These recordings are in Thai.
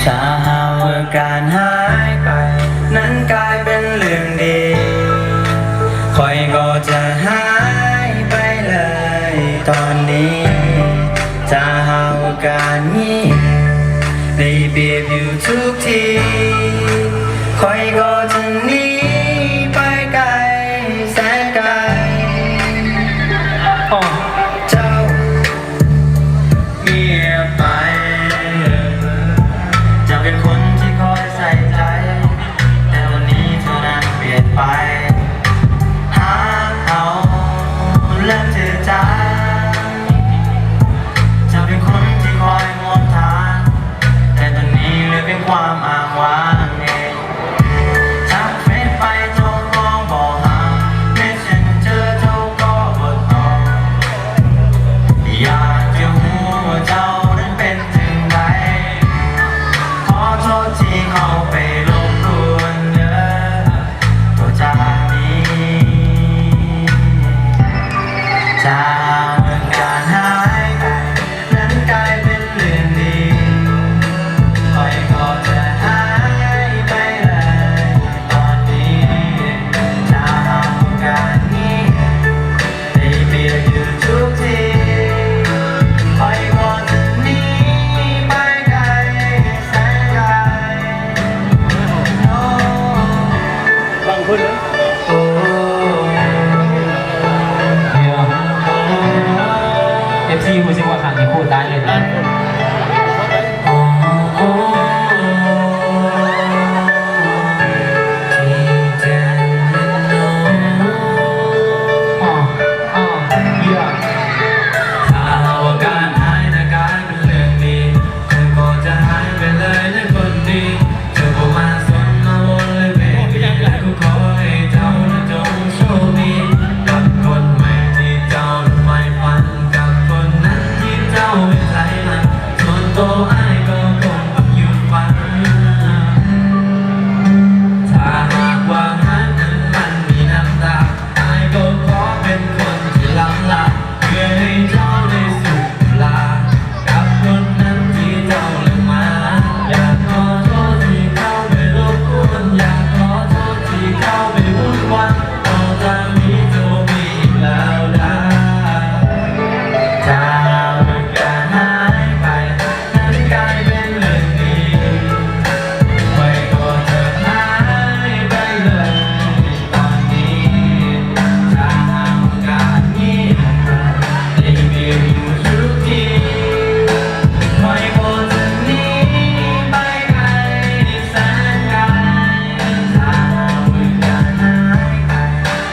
ถ้าหากว่าการหายไปนั้นกลายเป็นเรื่องดีคอยก็จะหายไปเลยตอนนี้ถ้าหากว่าการนี้ได้เปรียบอยู่ทุกทีคอยก็จะหนีไปไกลแสนไกลเจ้าเงียบไปจะเป็นคนที่คอยใส่ใจแต่วันนี้เธอนั้นเปลี่ยนไปหาเอาเริ่มจืดจางจะเป็นคนที่คอยมองทางแต่ตอนนี้เหลือเป็นความอ้างว้างเองทักเฟซไปเจ้าก็บอกหาเมสเซนเจอร์เจ้าก็บ่ตอบอยากจะรู้ว่าเจ้านั้นเป็นถึงไหนขอโทษที่เข้าไปรบกวนเด้อต่อจากนี้จากเมื่อการหายไปนั้นกลายเป็นเรื่องดีคอยก็จะหายไปเลยตอนนี้จากเมื่อการนี้ได้เปลี่ยนอยู่ทุกทีคอยก็จะหนีไปไกลแสนไกลบางคนโอ้FC รู้สึกว่าครั้งนี้พูดได้เลยนะถ้าว่าการหายนะกลายเป็นเรื่องดีเธอก็จะหายไปเลยนะคนดีเธอก็มาสนมาวนเลยเบบี้และก็ขอให้เจ้านะจงโชคดีกับคนใหม่ที่เจ้าไม่ฝันกับคนนั้นที่เจ้าไม่ใจมันส่วนตัวไอ้ก็คงต้องหยุดฝันถ้าหากว่าหันนั้นมันมีน้ำตาไอ้ก็ขอเป็นคนที่ล้ำลาเพื่อให้เจ้าได้สุขลากับคนนั้นที่เจ้าเลือกมาอยากขอโทษที่เข้าไปรบกวนอยากขอโทษที่เข้าไปวุ่นวายต่อจากนี้จะมีอีกแล้วนะถ้าเมื่อการหายไปนั้นกลายเป็นเรื่องดีไว้ก็จะหายไปเลยตอนนี้ถ้าเมื่อการนี้ได้เปลี่ยนอยู่ทุกทีไว้ก็จะหนีไปไกลแสนไกลถ้าเมื่อการหายไป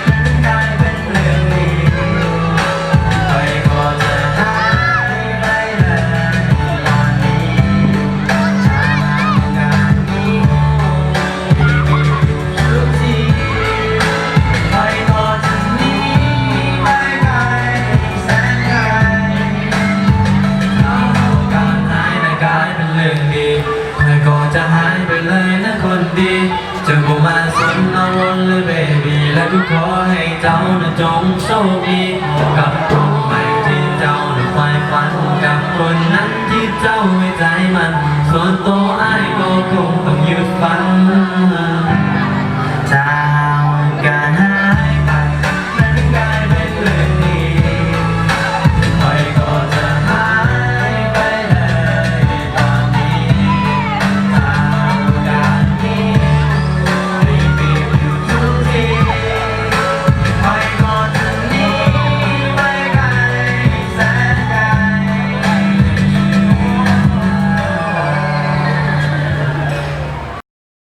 นั้นกลายเป็นเรื่องดีไว้ก็จะหายไปเลยตอนนี้ถ้าเมื่อการนี้ได้เปลี่ยนอยู่ทุกทีไว้ก็จะหนีไปไกลแสนไกลถ้าการหายนะกลายเป็นเรื่องดีคอยก็จะหายไปเลยนะคนดีเจะบ่มาสนเอาวนเลยเบบี้และก็ขอให้เจ้านะจงโชคดีกับคนใหม่ที่เจ้าน่ะใฝ่ฝันกับคนนั้นที่เจ้าไว้ใจมันส่วนตัวอ้ายก็คงต้องหยุดฝัน